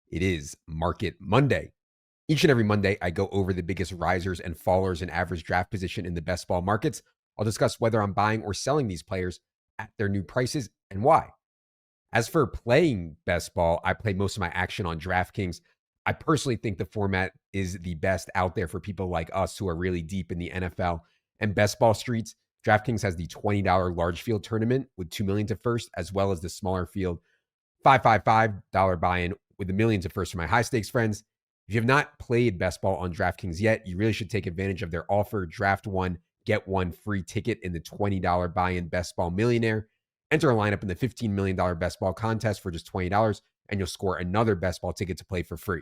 It is Market Monday. Each and every Monday, I go over the biggest risers and fallers in average draft position in the best ball markets. I'll discuss whether I'm buying or selling these players at their new prices and why. As for playing best ball, I play most of my action on DraftKings. I personally think the format is the best out there for people like us who are really deep in the NFL and best ball streets. DraftKings has the $20 large field tournament with $2 million to first, as well as the smaller field $555 buy-in with the millions of first for my high stakes friends. If you have not played best ball on DraftKings yet, you really should take advantage of their offer. Draft one, get one free ticket in the $20 buy-in best ball millionaire. Enter a lineup in the $15 million best ball contest for just $20, and you'll score another best ball ticket to play for free.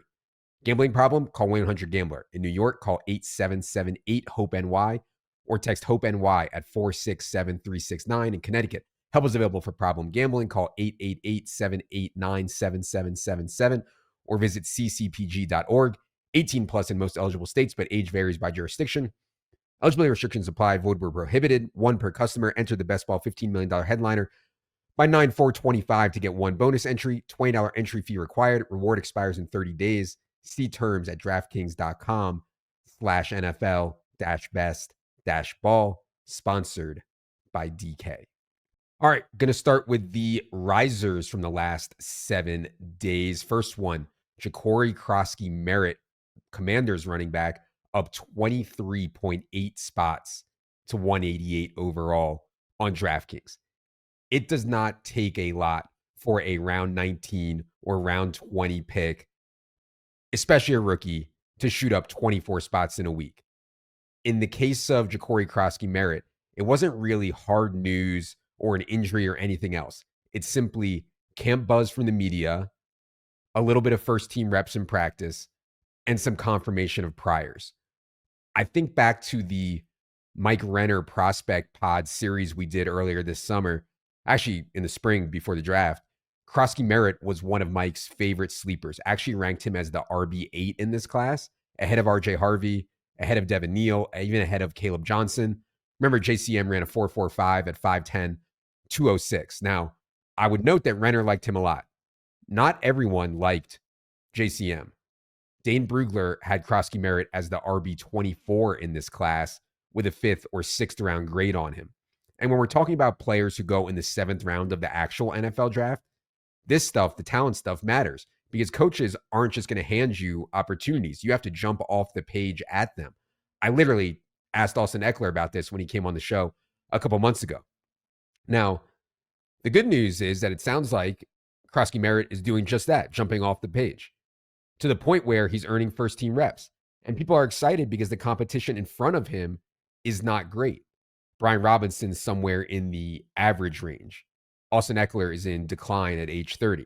Gambling problem? Call 1-800-GAMBLER. In New York, call 877-8-HOPE-NY or text HOPE-NY at 467-369. In Connecticut, help is available for problem gambling. Call 888-789-7777 or visit ccpg.org. 18 plus in most eligible states, but age varies by jurisdiction. Eligibility restrictions apply. Void where prohibited. One per customer. Enter the best ball $15 million headliner by 9/4/25 to get one bonus entry. $20 entry fee required. Reward expires in 30 days. See terms at DraftKings.com/NFL-best-ball. Sponsored by DK. All right, going to start with the risers from the last 7 days. First one, Jakori Kroski Merritt, Commanders running back, up 23.8 spots to 188 overall on DraftKings. It does not take a lot for a round 19 or round 20 pick, especially a rookie, to shoot up 24 spots in a week. In the case of Jakori Kroski Merritt, it wasn't really hard news or an injury or anything else. It's simply camp buzz from the media, a little bit of first team reps in practice, and some confirmation of priors. I think back to the Mike Renner prospect pod series we did earlier this summer, actually in the spring before the draft. Kroski Merritt was one of Mike's favorite sleepers, actually ranked him as the RB8 in this class, ahead of RJ Harvey, ahead of Devin Neal, even ahead of Caleb Johnson. Remember, JCM ran a 4.45 at 5'10", 206. Now, I would note that Renner liked him a lot. Not everyone liked JCM. Dane Brugler had Kroski Merritt as the RB24 in this class with a 5th or 6th round grade on him. And when we're talking about players who go in the 7th round of the actual NFL draft, this stuff, the talent stuff, matters because coaches aren't just going to hand you opportunities. You have to jump off the page at them. I literally asked Austin Eckler about this when he came on the show a couple months ago. Now, the good news is that it sounds like Kroski Merritt is doing just that, jumping off the page to the point where he's earning first team reps. And people are excited because the competition in front of him is not great. Brian Robinson's somewhere in the average range. Austin Eckler is in decline at age 30.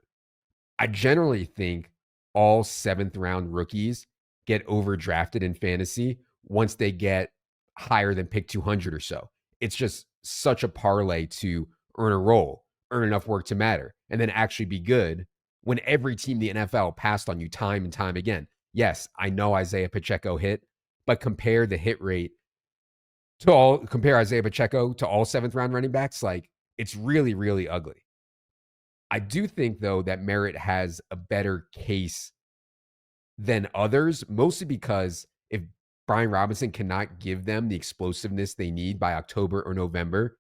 I generally think all 7th round rookies get overdrafted in fantasy once they get higher than pick 200 or so. It's just such a parlay to earn a role, earn enough work to matter, and then actually be good when every team in the NFL passed on you time and time again. Yes, I know Isaiah Pacheco hit, but compare the hit rate compare Isaiah Pacheco to all 7th round running backs. Like, it's really, really ugly. I do think, though, that Merritt has a better case than others, mostly because if Brian Robinson cannot give them the explosiveness they need by October or November,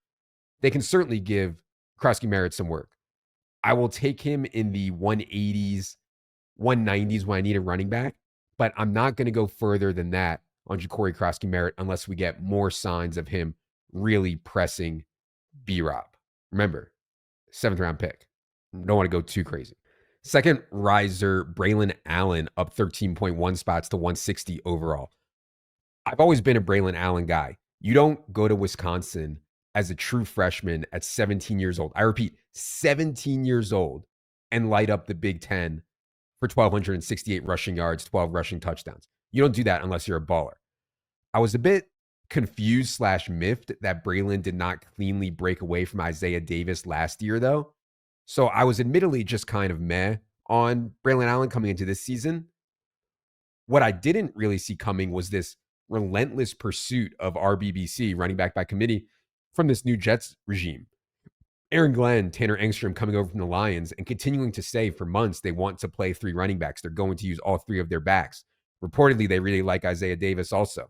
they can certainly give Kroski Merritt some work. I will take him in the 180s, 190s when I need a running back, but I'm not going to go further than that on Jakori Kroski Merritt unless we get more signs of him really pressing B-Rob. Remember, 7th round pick. Don't want to go too crazy. Second riser, Brilen Allen, up 13.1 spots to 160 overall. I've always been a Brilen Allen guy. You don't go to Wisconsin as a true freshman at 17 years old. I repeat, 17 years old, and light up the Big Ten for 1,268 rushing yards, 12 rushing touchdowns. You don't do that unless you're a baller. I was a bit confused / miffed that Brilen did not cleanly break away from Isaiah Davis last year, though. So I was admittedly just kind of meh on Brilen Allen coming into this season. What I didn't really see coming was this relentless pursuit of RBBC, running back by committee, from this new Jets regime. Aaron Glenn, Tanner Engstrom coming over from the Lions and continuing to say for months they want to play 3 running backs. They're going to use all 3 of their backs. Reportedly, they really like Isaiah Davis also.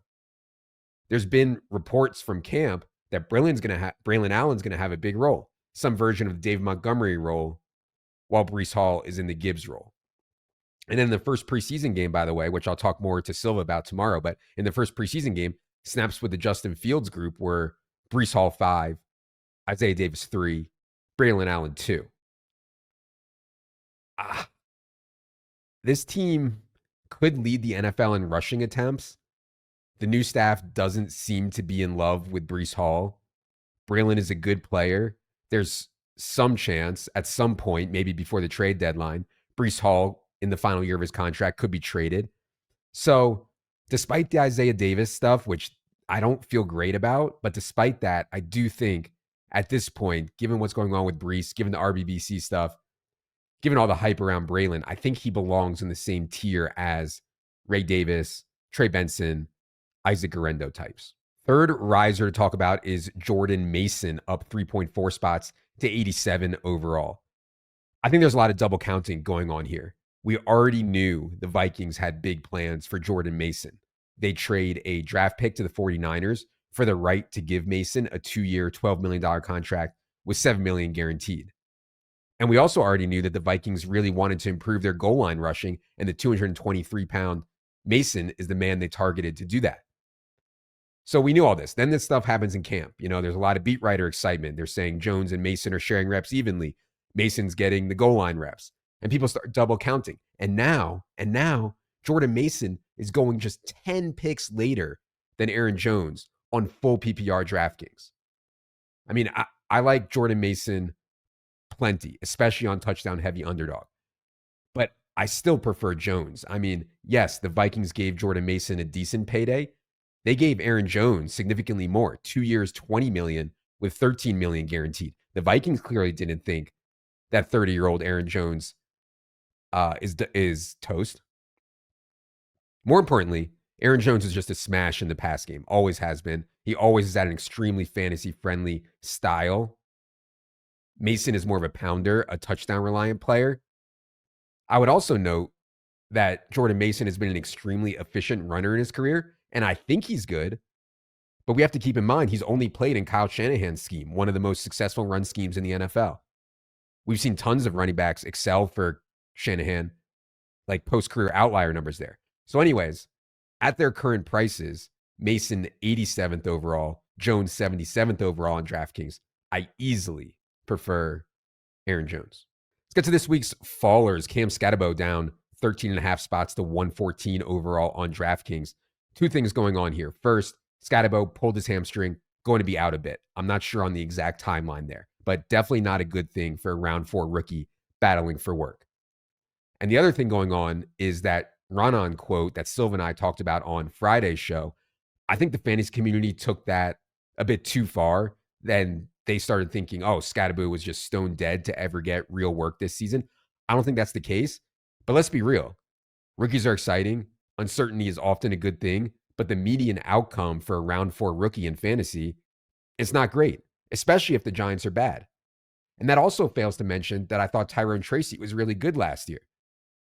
There's been reports from camp that Brilen Allen's going to have a big role, some version of the Dave Montgomery role, while Breece Hall is in the Gibbs role. And then the first preseason game, by the way, which I'll talk more to Silva about tomorrow, but in the first preseason game, snaps with the Justin Fields group were Breece Hall 5, Isaiah Davis 3, Brilen Allen 2. This team could lead the NFL in rushing attempts. The new staff doesn't seem to be in love with Breece Hall. Brilen is a good player. There's some chance at some point, maybe before the trade deadline, Breece Hall in the final year of his contract could be traded. So despite the Isaiah Davis stuff, which I don't feel great about, but despite that, I do think at this point, given what's going on with Breece, given the RBBC stuff, given all the hype around Brilen, I think he belongs in the same tier as Ray Davis, Trey Benson, Isaac Guerendo types. Third riser to talk about is Jordan Mason, up 3.4 spots to 87 overall. I think there's a lot of double counting going on here. We already knew the Vikings had big plans for Jordan Mason. They trade a draft pick to the 49ers for the right to give Mason a 2-year, $12 million contract with $7 million guaranteed. And we also already knew that the Vikings really wanted to improve their goal line rushing, and the 223-pound Mason is the man they targeted to do that. So we knew all this. Then this stuff happens in camp. You know, there's a lot of beat writer excitement. They're saying Jones and Mason are sharing reps evenly. Mason's getting the goal line reps. And people start double counting. And now, Jordan Mason is going just 10 picks later than Aaron Jones on full PPR DraftKings. I mean, I like Jordan Mason plenty, especially on touchdown heavy underdog. But I still prefer Jones. I mean, yes, the Vikings gave Jordan Mason a decent payday. They gave Aaron Jones significantly more, 2 years, $20 million with $13 million guaranteed. The Vikings clearly didn't think that 30-year-old Aaron Jones is toast. More importantly, Aaron Jones is just a smash in the pass game, always has been. He always is at an extremely fantasy-friendly style. Mason is more of a pounder, a touchdown-reliant player. I would also note that Jordan Mason has been an extremely efficient runner in his career, and I think he's good. But we have to keep in mind he's only played in Kyle Shanahan's scheme, one of the most successful run schemes in the NFL. We've seen tons of running backs excel for Shanahan, like post-career outlier numbers there. So anyways, at their current prices, Mason 87th overall, Jones 77th overall on DraftKings. I easily prefer Aaron Jones. Let's get to this week's fallers. Cam Scatterbo down 13.5 spots to 114 overall on DraftKings. Two things going on here. First, Scatterbo pulled his hamstring, going to be out a bit. I'm not sure on the exact timeline there, but definitely not a good thing for a round 4 rookie battling for work. And the other thing going on is that Roshan quote that Silva and I talked about on Friday's show. I think the fantasy community took that a bit too far. Then they started thinking, oh, Scatterbo was just stone dead to ever get real work this season. I don't think that's the case. But let's be real. Rookies are exciting. Uncertainty is often a good thing. But the median outcome for a round 4 rookie in fantasy is not great, especially if the Giants are bad. And that also fails to mention that I thought Tyrone Tracy was really good last year.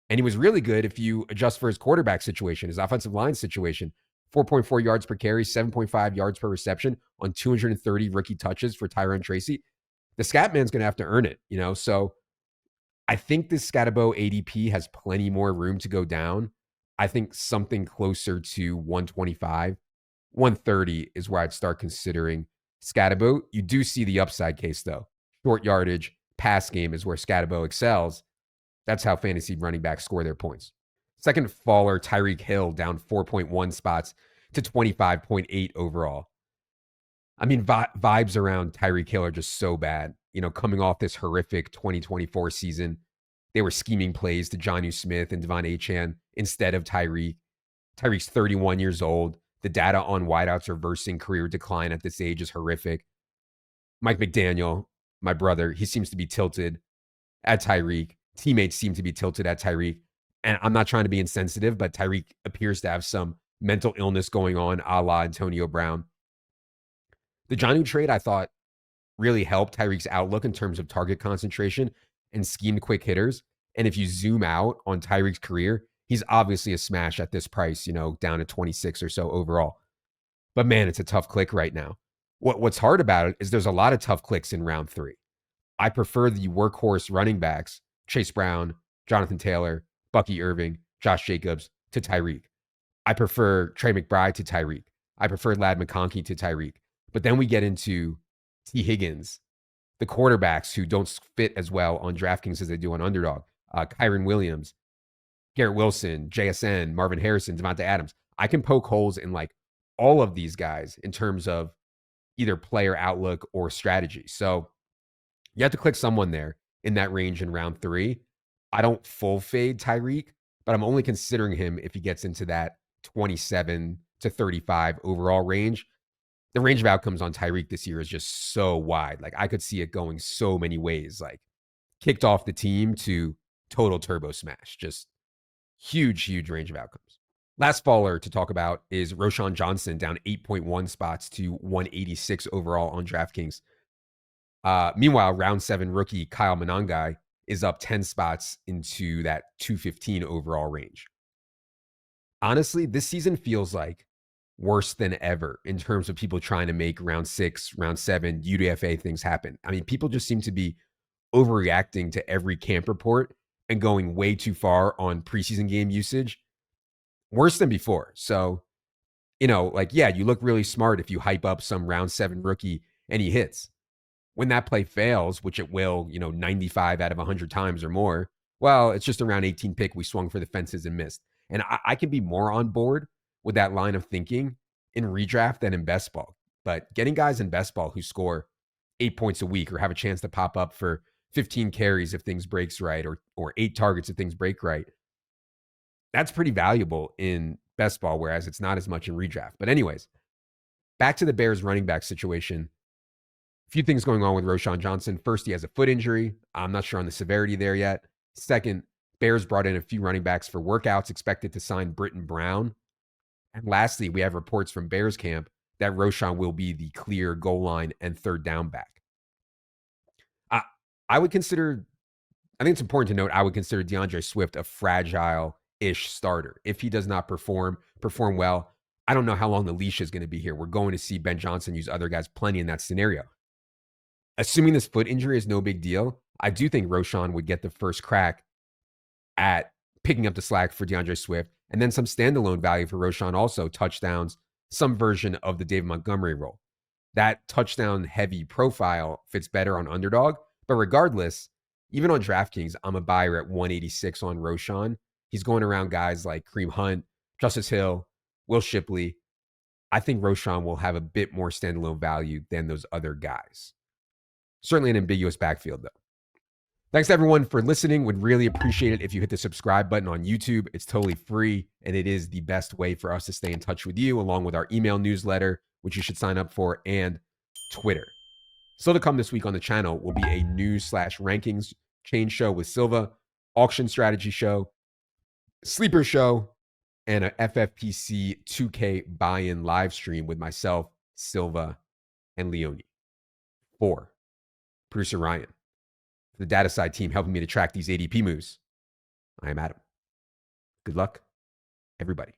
And he was really good if you adjust for his quarterback situation, his offensive line situation. 4.4 yards per carry, 7.5 yards per reception on 230 rookie touches for Tyrone Tracy. The scat man's going to have to earn it, you know? So I think this Scatterbo ADP has plenty more room to go down. I think something closer to 125, 130 is where I'd start considering Scatterbo. You do see the upside case, though. Short yardage, pass game is where Scatterbo excels. That's how fantasy running backs score their points. Second faller, Tyreek Hill, down 4.1 spots to 25.8 overall. I mean, vibes around Tyreek Hill are just so bad. You know, coming off this horrific 2024 season, they were scheming plays to Jonnu Smith and Devon Achane instead of Tyreek. Tyreek's 31 years old. The data on wideouts reversing career decline at this age is horrific. Mike McDaniel, my brother, he seems to be tilted at Tyreek. Teammates seem to be tilted at Tyreek. And I'm not trying to be insensitive, but Tyreek appears to have some mental illness going on, a la Antonio Brown. The Jonnu trade, I thought, really help Tyreek's outlook in terms of target concentration and schemed quick hitters. And if you zoom out on Tyreek's career, he's obviously a smash at this price, down to 26 or so overall. But man, it's a tough click right now. What's hard about it is there's a lot of tough clicks in round 3. I prefer the workhorse running backs, Chase Brown, Jonathan Taylor, Bucky Irving, Josh Jacobs, to Tyreek. I prefer Trey McBride to Tyreek. I prefer Ladd McConkey to Tyreek. But then we get into T. Higgins, the quarterbacks who don't fit as well on DraftKings as they do on Underdog. Kyron Williams, Garrett Wilson, JSN, Marvin Harrison, Devontae Adams. I can poke holes in like all of these guys in terms of either player outlook or strategy. So you have to click someone there in that range in round 3. I don't full fade Tyreek, but I'm only considering him if he gets into that 27 to 35 overall range. The range of outcomes on Tyreek this year is just so wide. Like I could see it going so many ways, like kicked off the team to total turbo smash. Just huge range of outcomes. Last faller to talk about is Roshan Johnson, down 8.1 spots to 186 overall on DraftKings. Meanwhile, round 7 rookie Kyle Monangai is up 10 spots into that 215 overall range. Honestly, this season feels like worse than ever in terms of people trying to make round 6, round 7 UDFA things happen. I mean, people just seem to be overreacting to every camp report and going way too far on preseason game usage, worse than before. So, you look really smart if you hype up some round 7 rookie and he hits. When that play fails, which it will, 95 out of 100 times or more, well, it's just a round 18 pick. We swung for the fences and missed. And I can be more on board with that line of thinking in redraft than in best ball. But getting guys in best ball who score 8 points a week or have a chance to pop up for 15 carries if things breaks right, or 8 targets if things break right, that's pretty valuable in best ball, whereas it's not as much in redraft. But anyways, back to the Bears running back situation. A few things going on with Roshan Johnson. First, he has a foot injury. I'm not sure on the severity there yet. Second, Bears brought in a few running backs for workouts, expected to sign Britton Brown. And lastly, we have reports from Bears camp that Roshan will be the clear goal line and third down back. I think it's important to note, I would consider DeAndre Swift a fragile-ish starter. If he does not perform well, I don't know how long the leash is going to be here. We're going to see Ben Johnson use other guys plenty in that scenario. Assuming this foot injury is no big deal, I do think Roshan would get the first crack at picking up the slack for DeAndre Swift, and then some standalone value for Roshan also, touchdowns, some version of the David Montgomery role. That touchdown-heavy profile fits better on Underdog, but regardless, even on DraftKings, I'm a buyer at 186 on Roshan. He's going around guys like Kareem Hunt, Justice Hill, Will Shipley. I think Roshan will have a bit more standalone value than those other guys. Certainly an ambiguous backfield, though. Thanks, everyone, for listening. Would really appreciate it if you hit the subscribe button on YouTube. It's totally free, and it is the best way for us to stay in touch with you, along with our email newsletter, which you should sign up for, and Twitter. Still to come this week on the channel will be a news/rankings change show with Silva, auction strategy show, sleeper show, and a FFPC 2K buy-in live stream with myself, Silva, and Leone. 4. Producer Ryan. For the data side team helping me to track these ADP moves, I am Adam. Good luck, everybody.